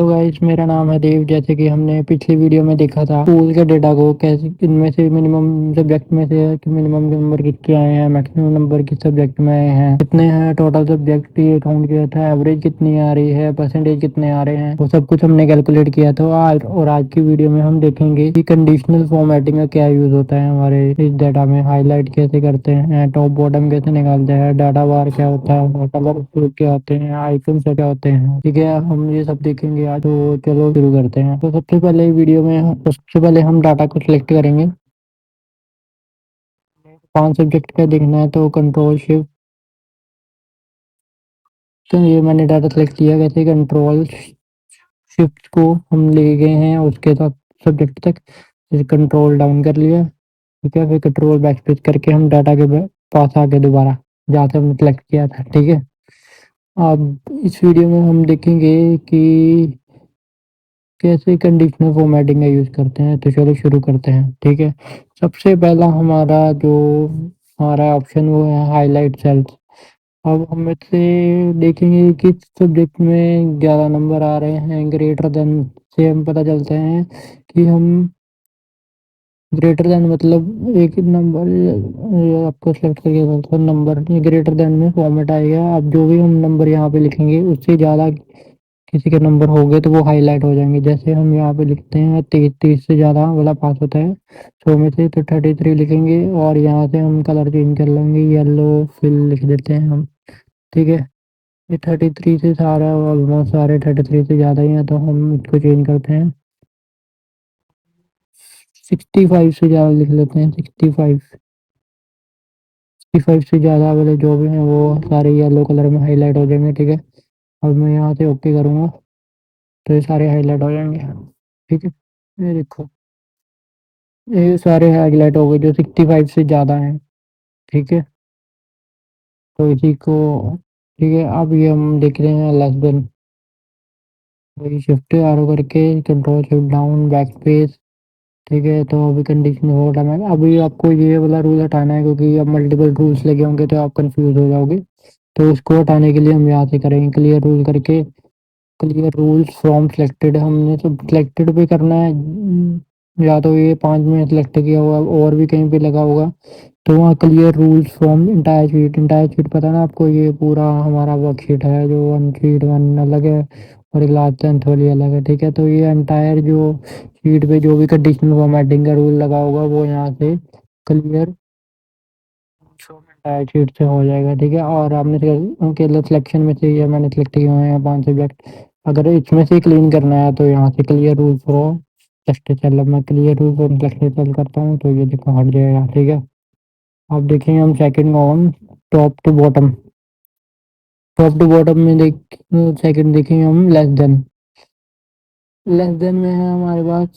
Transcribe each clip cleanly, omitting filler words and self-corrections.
तो गाइस मेरा नाम है देव। जैसे कि हमने पिछली वीडियो में देखा था स्कूल के डेटा को कैसे इनमें से मिनिमम सब्जेक्ट में से कि मिनिमम नंबर कितने आए हैं, मैक्सिमम नंबर किस सब्जेक्ट में आए हैं, कितने हैं टोटल सब्जेक्ट ये काउंट किया था, एवरेज कितनी आ रही है, परसेंटेज कितने आ रहे हैं, वो सब कुछ हमने कैलकुलेट किया था। आज की वीडियो में हम देखेंगे कि कंडीशनल फॉर्मेटिंग का क्या यूज होता है हमारे इस डाटा में, हाईलाइट कैसे करते हैं, टॉप बॉटम कैसे निकालते हैं, डाटा बार क्या होता है, कलर क्या होते हैं, आइकन क्या होते हैं। ठीक है, हम ये सब देखेंगे आज। तो चलो शुरू करते हैं। तो सबसे पहले हम डाटा को सिलेक्ट करेंगे। 5 सब्जेक्ट का देखना है तो कंट्रोल शिफ्ट। तो ये मैंने डाटा सेलेक्ट किया, कैसे कंट्रोल शिफ्ट को हम ले गए हैं उसके साथ सब्जेक्ट तक, फिर कंट्रोल डाउन कर लिया। ठीक है, फिर कंट्रोल बैक स्पेस करके हम डाटा के पास आ गए दोबारा जहाँ से हमने सेलेक्ट किया था। ठीक है, अब इस वीडियो में हम देखेंगे कि कैसे कंडीशनल फॉर्मेटिंग का यूज करते हैं। तो चलो शुरू करते हैं। ठीक है, सबसे पहला हमारा ऑप्शन वो है हाईलाइट सेल्स। अब हम इससे देखेंगे कि सब्जेक्ट में 11 नंबर आ रहे हैं, ग्रेटर देन से हम पता चलते हैं कि हम ग्रेटर देन मतलब एक नंबर ये आपको सेलेक्ट करके बोलता हूँ नंबर, ये ग्रेटर देन में फॉर्मेट आएगा। अब जो भी हम नंबर यहाँ पे लिखेंगे उससे ज़्यादा किसी के नंबर हो गए तो वो हाईलाइट हो जाएंगे। जैसे हम यहाँ पे लिखते हैं 33 से ज़्यादा वाला पास होता है 100 में से, तो 33 लिखेंगे और यहाँ से हम कलर चेंज कर लेंगे, येलो फिल लिख देते हैं हम। ठीक है, ये 33 से सारा ऑलमोस्ट सारे 33 से ज़्यादा ही हैं तो हम इसको चेंज करते हैं 65 से ज़्यादा लिख लेते हैं 65। 65 से ज़्यादा वाले जो भी हैं वो सारे येलो कलर में हाईलाइट हो जाएंगे। ठीक है, अब मैं यहाँ से ओके करूँगा तो ये सारे हाईलाइट हो जाएंगे। ठीक है, ये देखो ये सारे हाईलाइट हो गए जो 65 से ज़्यादा हैं। ठीक है, तो इसी को ठीक है, अब ये हम देख रहे हैं लेस देन, वही शिफ्ट आरो करके control shift down back space. ठीक है, तो अभी कंडीशन वो हटाना है। अभी आपको ये वाला रूल हटाना है क्योंकि अब मल्टीपल रूल्स लगे होंगे तो आप कंफ्यूज हो जाओगे। तो उसको हटाने के लिए हम यहाँ से करेंगे क्लियर रूल करके, क्लियर रूल्स फ्रॉम सिलेक्टेड। हमने तो सिलेक्टेड पे करना है, या तो ये 5 में सिलेक्ट किया हुआ और भी कहीं पे लगा होगा तो वहाँ clear rules from entire sheet. Entire sheet पता है ना आपको, ये पूरा हमारा वर्कशीट है जो वन शीट वन अलग है और एक लास्ट टेंथ वाली अलग है। ठीक है, तो ये एंटायर जो शीट पे जो भी कंडीशनल फॉर्मेटिंग का रूल लगा होगा वो यहाँ से क्लियर एंटायर शीट से हो जाएगा। ठीक है, और आपने उनके सिलेक्शन में से ये मैंने सिलेक्ट किए हुए हैं 5 सब्जेक्ट, अगर इसमें से क्लीन करना है तो यहाँ से clear rule from text cell. अब मैं clear rule from text cell करता हूँ तो ये देखो हट जाएगा। ठीक है, अब देखेंगे हम second on top to bottom. Top to bottom में देख सेकंड देखेंगे हम लेस देन। लेस देन में है हमारे पास,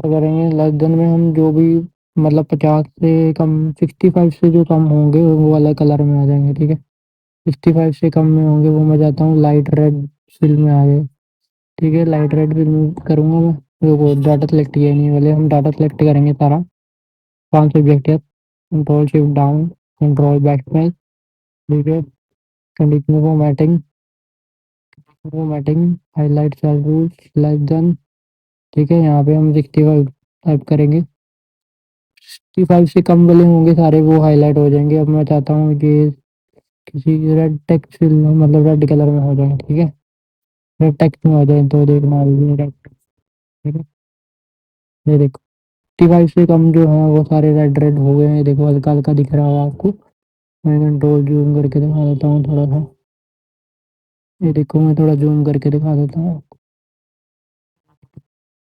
करेंगे लेस देन में हम जो भी मतलब 50 से कम, 65 से जो कम होंगे वो वाला कलर में आ जाएंगे। ठीक है, 65 से कम में होंगे वो मैं जाता हूँ लाइट रेड फिल में आ गए। ठीक है, लाइट रेड फिल में करूँगा मैं। वो डाटा सेलेक्ट किया नहीं वाले, हम डाटा सेलेक्ट करेंगे सारा 5 सब्जेक्ट है। Control shift down, control backspace. ठीक है, conditional formatting, highlight cell rules less than. ठीक है, यहाँ पे हम 65 टाइप करेंगे, 65 से कम वाले होंगे सारे वो हाईलाइट हो जाएंगे। अब मैं चाहता हूँ कि किसी रेड टेक्स्ट फिल में मतलब रेड कलर में हो जाए। ठीक है, रेड टेक्स्ट में हो जाए तो देखना ये रेड। ठीक है, ये देखो 55 से कम जो है वो सारे रेड रेड हो गए हैं, देखो हल्का हल्का दिख रहा होगा आपको। मैं कंट्रोल जूम करके दिखा देता हूँ थोड़ा सा, ये देखो मैं थोड़ा जूम करके दिखा देता हूँ।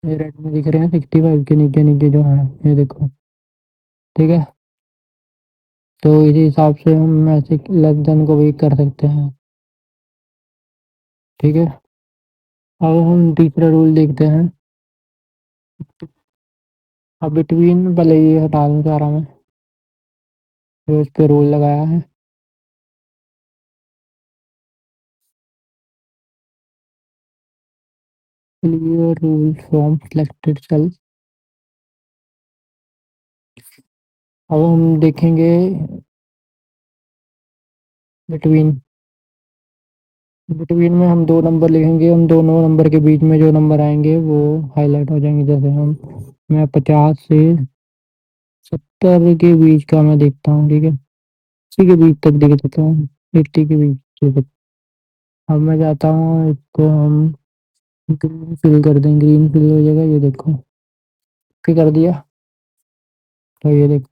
ये रेड में दिख रहे हैं 65 के नीचे नीचे जो है, ये देखो। ठीक है, तो इसी हिसाब से हम ऐसे लेस देन को भी कर सकते हैं। ठीक है, अब हम तीसरा रूल देखते हैं। अब बिटवीन भले ही हटा दूँ सारा मैं, जो इस पे रूल लगाया है। Clear rule from selected cell. अब हम देखेंगे बिटवीन। बिटवीन में हम 2 नंबर लिखेंगे, हम दोनों नंबर के बीच में जो नंबर आएँगे वो हाइलाइट हो जाएँगे। जैसे हम मैं 50 से 70 के बीच का मैं देखता हूँ, ठीक है? 80 के बीच तक देख देता हूँ, 80 के बीच ठीक है। अब मैं जाता हूँ, इसको हम ग्रीन फिल कर दें, ग्रीन फिल हो जाएगा, ये देखो, ओके कर दिया। तो ये देखो,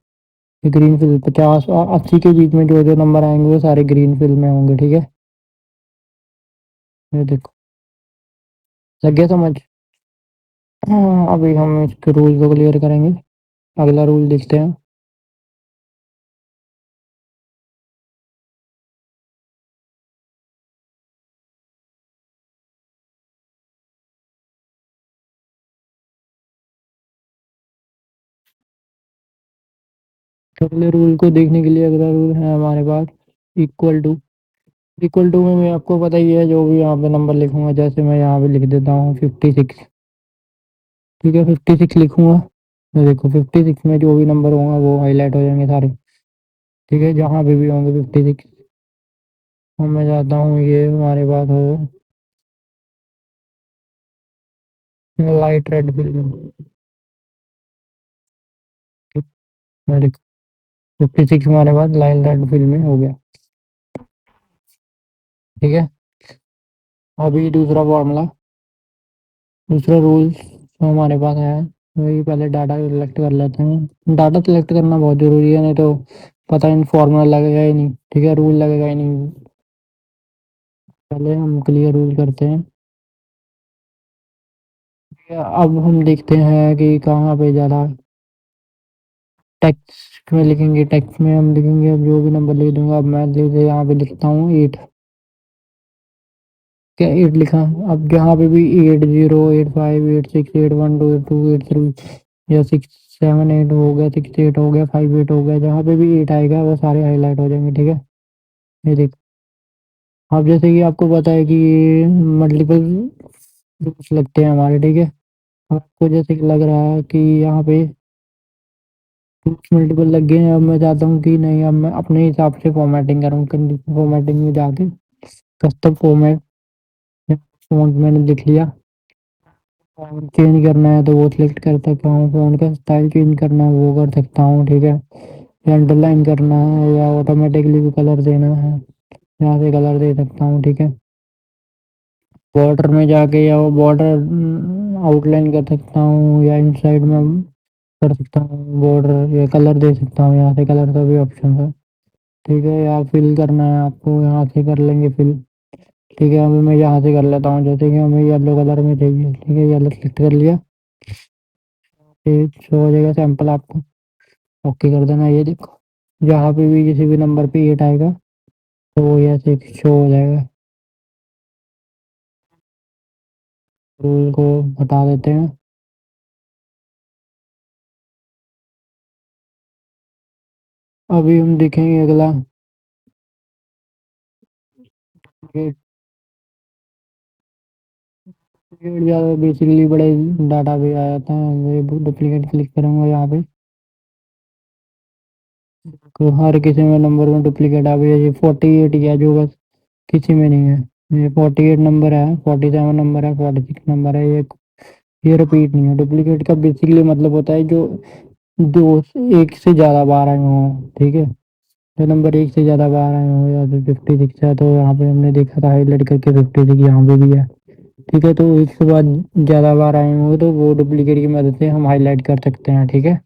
ये ग्रीन फिल 50 और 80 के बीच में जो-जो नंबर आएँगे वो सारे ग्रीन फिल में होंगे, ठीक है? ये देखो, लग गया समझ? हाँ, अभी हम इसके रूल्स को क्लियर करेंगे। अगला रूल देखते हैं। तो अगले रूल को देखने के लिए अगला रूल है हमारे पास इक्वल टू। इक्वल टू में मैं आपको पता ही है, जो भी यहाँ पे नंबर लिखूंगा, जैसे मैं यहाँ पे लिख देता हूँ 56, ठीक है? 56 लिखूंगा, तो देखो 56 में जो भी नंबर होंगे वो हाईलाइट हो जाएंगे सारे, ठीक है? जहाँ पे भी होंगे 56। और मैं चाहता हूँ ये हमारे पास हो लाइट रेड फिल, मैं देखो 56 हमारे पास लाइट रेड फिल में हो गया, ठीक है? अभी दूसरा फॉर्मूला, दूसरा रूल जो हमारे पास है, वही पहले डाटा कलेक्ट कर लेते हैं। डाटा कलेक्ट करना बहुत ज़रूरी है, नहीं तो पता नहीं फॉर्मूला लगेगा ही नहीं, ठीक है? रूल लगेगा ही नहीं। पहले हम क्लियर रूल करते हैं, ठीक है? अब हम देखते हैं कि कहाँ पे ज़्यादा टेक्स्ट में लिखेंगे। टेक्स्ट में हम लिखेंगे, अब जो भी नंबर लिख दूंगा, अब मैं जैसे यहाँ पे लिखता हूँ 8, क्या 8 लिखा। अब जहाँ पे भी 80, 85, 86, 81, 82, 83 या 6, 7, 8 हो गया, 68 हो गया, 58 हो गया, जहाँ पे भी 8 आएगा वो सारे हाईलाइट हो जाएंगे, ठीक है? ये देखो, अब जैसे कि आपको पता है कि मल्टीपल रूल्स लगते हैं हमारे, ठीक है? आपको जैसे कि लग रहा है कि यहाँ पे रूल्स मल्टीपल लग गए हैं, अब मैं चाहता हूँ कि नहीं, अब मैं अपने हिसाब से फॉर्मेटिंग करूँ। कंडीशन फॉर्मेटिंग में जाके कस्टम फॉर्मेट फ़ॉन्ट मैंने लिख लिया। फ़ॉन्ट चेंज करना है तो वो सिलेक्ट कर सकता हूँ, फ़ॉन्ट का स्टाइल चेंज करना है वो कर सकता हूँ, ठीक है? या अंडरलाइन करना है या ऑटोमेटिकली भी कलर देना है, यहाँ से कलर दे सकता हूँ, ठीक है? बॉर्डर में जाके या वो बॉर्डर आउटलाइन कर सकता हूँ, या इनसाइड में कर सकता हूँ बॉर्डर, या कलर दे सकता हूँ, यहाँ से कलर का भी ऑप्शन है, ठीक है? या फिल करना है आपको, यहाँ से कर लेंगे फिल, ठीक है? अभी मैं यहाँ से कर लेता हूँ, जैसे कि हमें येलो कलर में चाहिए, ठीक है? येलो सेलेक्ट कर लिया, ये शो हो जाएगा सैंपल आपको, ओके कर देना। ये देखो, जहाँ पे भी किसी भी नंबर पे 8 आएगा तो वो ऐसे शो हो जाएगा। रूल को हटा देते हैं। अभी हम देखेंगे अगला, गेट गेट ज़्यादा बेसिकली बड़े डाटा भी आ जाता है। मैं डुप्लीकेट क्लिक करूँगा यहाँ पे, तो हर किसी में नंबर में डुप्लीकेट आ गया। ये 48 ही है जो बस किसी में नहीं है। ये 48 नंबर है, 47 नंबर है, 46 नंबर है, ये रिपीट नहीं है। डुप्लीकेट का बेसिकली मतलब होता है जो दो एक से ज़्यादा बार आए हों, ठीक है? जो नंबर एक से ज़्यादा बार आए हों, या फिर 56 है तो यहाँ पे हमने देखा था हाईलाइट करके 56 यहाँ पे भी है, ठीक है? तो एक से बाद ज़्यादा बार आए होंगे तो वो डुप्लीकेट की मदद से हम हाईलाइट कर सकते हैं, ठीक है?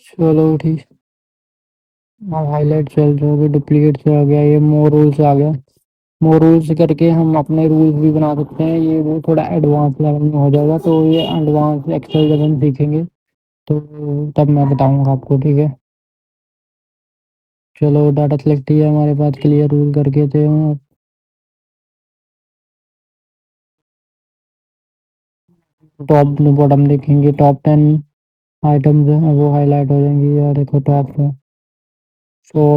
चलो ठीक, अब हाईलाइट चल जो भी डुप्लीकेट से आ गया, ये मोर रूल्स आ गया। मोर रूल्स करके हम अपने रूल्स भी बना सकते हैं। ये वो थोड़ा एडवांस लेवल में हो जाएगा, तो ये एडवांस एक्सेल जब हम सीखेंगे तो तब मैं बताऊंगा आपको, ठीक है? चलो डाटा सेलेक्ट किया हमारे पास, क्लियर रूल करके थे हम। टॉप बॉटम देखेंगे, टॉप 10 आइटम्स हैं वो हाईलाइट हो जाएंगी, या देखो टॉप 100,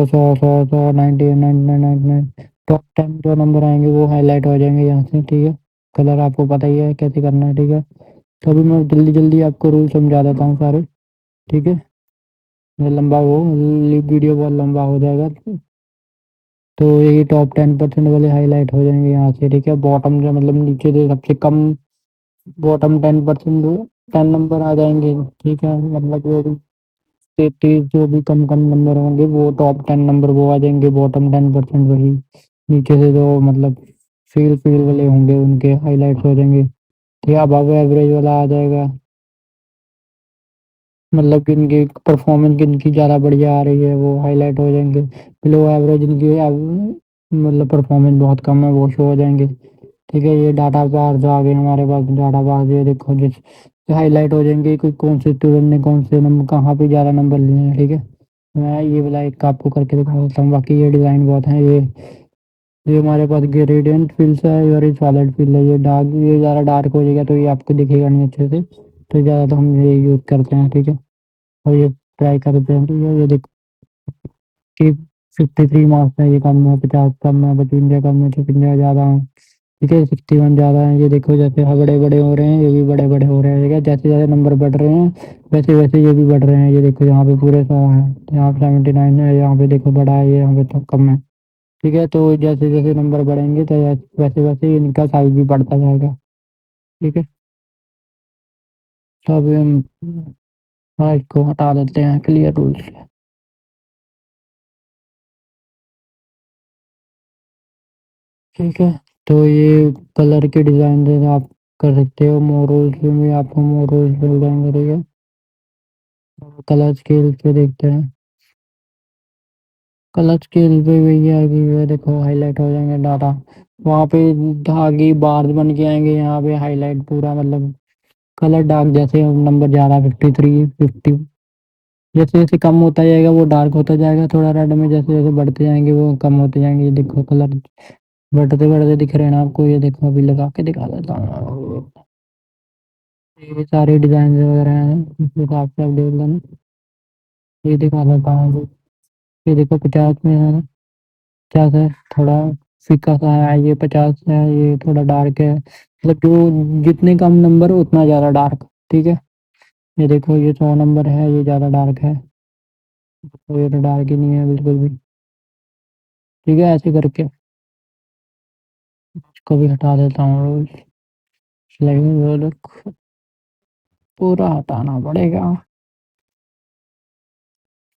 100, 100, 100, 99, 99, 99, टॉप 10 जो नंबर आएंगे वो हाईलाइट हो जाएंगे यहाँ से, ठीक है? कलर आपको पता ही है कैसे करना है, ठीक है? तो अभी मैं जल्दी जल्दी आपको रूल समझा देता हूँ सारे, ठीक है? ये लंबा वो वीडियो बहुत लंबा हो जाएगा। तो यही टॉप 10% वाले हाइलाइट हो जाएँगे यहाँ से, ठीक है? बॉटम जो मतलब नीचे जो सबसे कम बॉटम 10% 10 नंबर आ जाएँगे, ठीक है? मतलब जो भी 33 जो भी कम-कम नंबर होंगे वो टॉप 10 नंबर वो आ जाएँगे, बॉटम 10% वही। नीचे से जो मतलब फ़ेल-फ़ेल वाले होंगे उनके हाइलाइट्स हो जाएँगे। ठीक है, अबव एवरेज वाला आ जाएगा। मतलब किनकी परफ़ॉर्मेंस किनकी ज़्यादा बढ़िया आ रही है वो हाइलाइट हो जाएँगे। बिलो एवरेज जिनकी मतलब परफ़ॉर्मेंस बहुत कम है वो शो हो जाएँगे। ठीक है, ये डाटा बार्स आ गए हमारे पास, डाटा बार्स ये देखो हाइलाइट हो जाएँगे कि कौन से स्टूडेंट ने कौन से नंबर कहाँ पे ज़्यादा नंबर लिए हैं, ठीक है? मैं ये वाला एक आपको करके दिखा देता हूँ, बाकी ये डिज़ाइन बहुत हैं ये हमारे पास ग्रेडिएंट फिल्स है और ये सॉलिड फिल है, ये ज़्यादा डार्क हो जाएगा तो ये आपको दिखेगा नहीं अच्छे से, तो ज़्यादा तो हम ये यूज़ करते हैं, ठीक है? और ये ट्राई करते हैं, ठीक है? ये देखो कि 53 मार्क्स है, ये कम है, 50 कम है, 55 कम है, 56 ज़्यादा है, ठीक है? 61 ज़्यादा है, ये देखो जैसे बड़े-बड़े हो रहे हैं, ये भी बड़े-बड़े हो रहे हैं, ठीक है? जैसे-जैसे नंबर बढ़ रहे हैं, वैसे-वैसे ये भी बढ़ रहे हैं, ये देखो यहाँ पे पूरे 100 हैं, यहाँ पे 79 है, यहाँ पे देखो बड़ा है, ये यहाँ पे तो कम है, ठीक है? तो जैसे-जैसे नंबर बढ़ेंगे तो वैसे-वैसे इनका साइज़ भी बढ़ता जाएगा, ठीक है? तो अभी हम हाँ, इसको हटा देते हैं क्लियर रूल्स। ठीक है, तो ये कलर के डिज़ाइन जैसे आप कर सकते हो, मोर रूल्स में भी आपको मोर रूल्स मिल जाएँगे, ठीक है? कलर स्केल पे देखते हैं, कलर स्केल पे वही है कि ये देखो हाइलाइट हो जाएँगे डाटा, वहाँ पे धागे बार्स बन के आएँगे, यहाँ पे हाइलाइट पूरा मतलब कलर डार्क जैसे नंबर ज़्यादा 53, 50 जैसे-जैसे कम होता जाएगा वो डार्क होता जाएगा, थोड़ा रेड में जैसे-जैसे बढ़ते जाएँगे वो कम होते जाएँगे, ये देखो कलर बढ़ते-बढ़ते दिख रहे हैं ना आपको, ये देखो अभी लगा के दिखा देता हूँ। ये सारे डिज़ाइन वगैरह हैं, इस हिसाब से आप देख लेना। ये दिखा देता हूँ अभी, ये देखो 50 में है, 50 है, थोड़ा फीका-सा है, ये 50 है, ये थोड़ा डार्क है। मतलब जो जितने कम नंबर उतना ज़्यादा डार्क, ठीक है? ये देखो ये 100 नंबर है, ये ज़्यादा डार्क है, तो ये तो डार्क ही नहीं है बिल्कुल भी, ठीक है? ऐसे करके इसको भी हटा देता हूँ रोज़, लेकिन वो लोग पूरा हटाना पड़ेगा,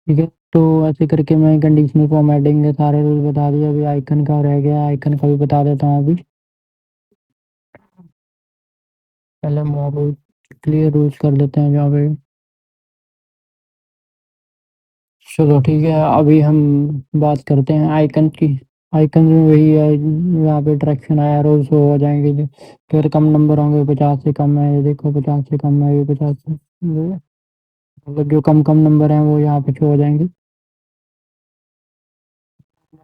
ठीक है? तो ऐसे करके मैं कंडीशनल फॉर्मेटिंग के सारे रूल बता दिए, अभी आइकन का रह गया, आइकन का भी बता देता हूँ अभी। पहले मोर रूल क्लियर रूल्स कर देते हैं जहाँ पे चलो ठीक है, अभी हम बात करते हैं आइकन की। आइकन में वही है, यहाँ पे डायरेक्शन एरोज़ शो हो जाएँगे जो फिर कम नंबर होंगे, 50 से कम है, ये देखो 50 से कम है, ये 50 से ये मतलब जो कम-कम नंबर हैं वो यहाँ पे शो हो जाएँगे।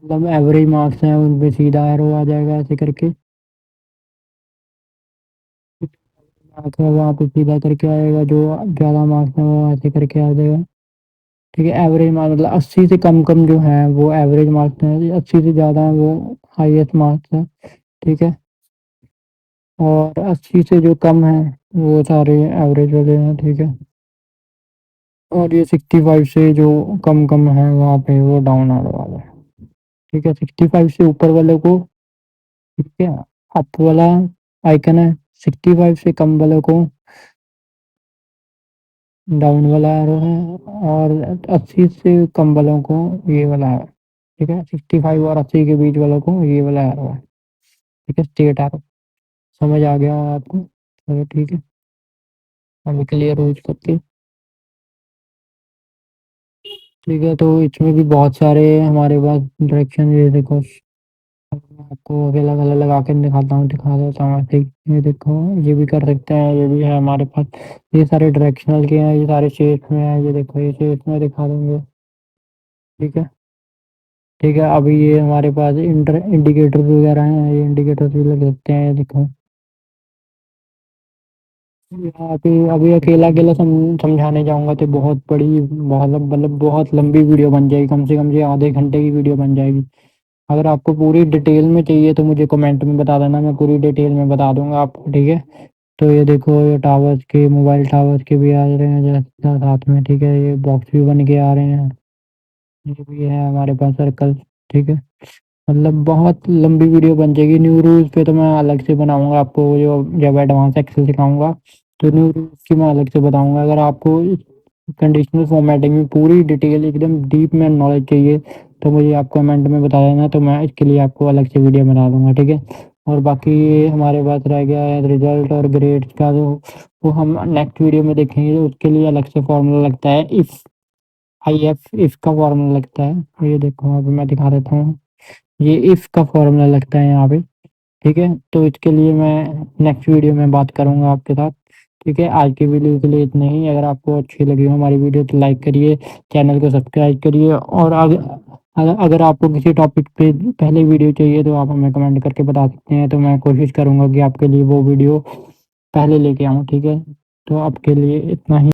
मतलब एवरेज मार्क्स हैं उन पे सीधा एरो आ जाएगा ऐसे करके। मार्क्स है वहाँ पे सीधा करके आएगा, जो ज़्यादा मार्क्स हैं वो ऐसे करके आ जाएगा। ठीक है, एवरेज मार्क्स मतलब 80 से कम-कम जो हैं वो एवरेज मार्क्स हैं, 80 से ज़्यादा हैं वो हाईएस्ट मार्क्स हैं, ठीक है? और 80 से जो कम हैं वो सारे एवरेज वाले हैं, ठीक है? और ये 65 से जो कम-कम हैं वहाँ पे वो डाउन आने वाला है, ठीक है? 65 से ऊपर वाले को ठीक है, अप वाला आइकन है, 65 से कम वाले को डाउन वाला एरो है और 80 से कम वालों को ये वाला है, ठीक है? 65 और 80 के बीच वालों को ये वाला एरो है, ठीक है? Straight arrow. समझ आ गया होगा आपको? चलो ठीक है, अभी क्लियर हो करके ठीक है, तो इसमें भी बहुत सारे हमारे पास डायरेक्शन ये देखो अब मैं आपको अलग-अलग लगा के दिखा देता हूँ ऐसे ही। ये देखो ये भी कर सकते हैं, ये भी है हमारे पास। ये सारे डायरेक्शनल के हैं, ये सारे शेप्स में हैं, ये देखो ये शेप्स में दिखा देंगे, ठीक है? ठीक है, अभी ये हमारे पास इंडिकेटर्स वगैरह हैं, ये इंडिकेटर्स भी लग सकते हैं, ये देखो। यहाँ पे अभी अकेला-अकेला समझाने जाऊँगा तो बहुत बड़ी बहुत मतलब बहुत लंबी वीडियो बन जाएगी, कम से कम ये आधे घंटे की वीडियो बन जाएगी। अगर आपको पूरी डिटेल में चाहिए तो मुझे कमेंट में बता देना, मैं पूरी डिटेल में बता दूँगा आपको, ठीक है? तो ये देखो ये टावर्स के मोबाइल टावर्स के भी आ रहे हैं साथ में, ठीक है? ये बॉक्स भी बन के आ रहे हैं, ये भी है हमारे पास सर्कल, ठीक है? मतलब बहुत लंबी वीडियो बन जाएगी। न्यू रूल्स पे तो मैं अलग से बनाऊँगा आपको, जो जब एडवांस एक्सेल सिखाऊँगा, तो न्यू रूल्स की मैं अलग से बताऊँगा। अगर आपको कंडीशनल फॉर्मेटिंग में पूरी डिटेल एकदम डीप में नॉलेज चाहिए, तो मुझे आप कमेंट में बता देना, तो मैं इसके लिए आपको अलग से वीडियो बना दूँगा, ठीक है? और बाकी ये हमारे पास रह गया है रिज़ल्ट और ग्रेड्स का, तो वो हम नेक्स्ट वीडियो में देखेंगे। उसके लिए अलग से फ़ॉर्मूला लगता है, इफ का फ़ॉर्मूला लगता है। ये देखो अभी मैं दिखा देता हूँ। ये इफ का फ़ॉर्मूला लगता है यहाँ पे, ठीक है? तो इसके लिए मैं नेक्स्ट वीडियो में बात करूँगा आपके साथ, ठीक है? आज की वीडियो के लिए इतना ही। अगर आपको अच्छी लगी हो हमारी वीडियो तो लाइक करिए, चैनल को सब्सक्राइब करिए, और अगर आपको किसी टॉपिक पे पहले वीडियो चाहिए तो आप हमें कमेंट करके बता सकते हैं, तो मैं कोशिश करूँगा कि आपके लिए वो वीडियो पहले लेके आऊँ, ठीक है? तो अब के लिए इतना ही।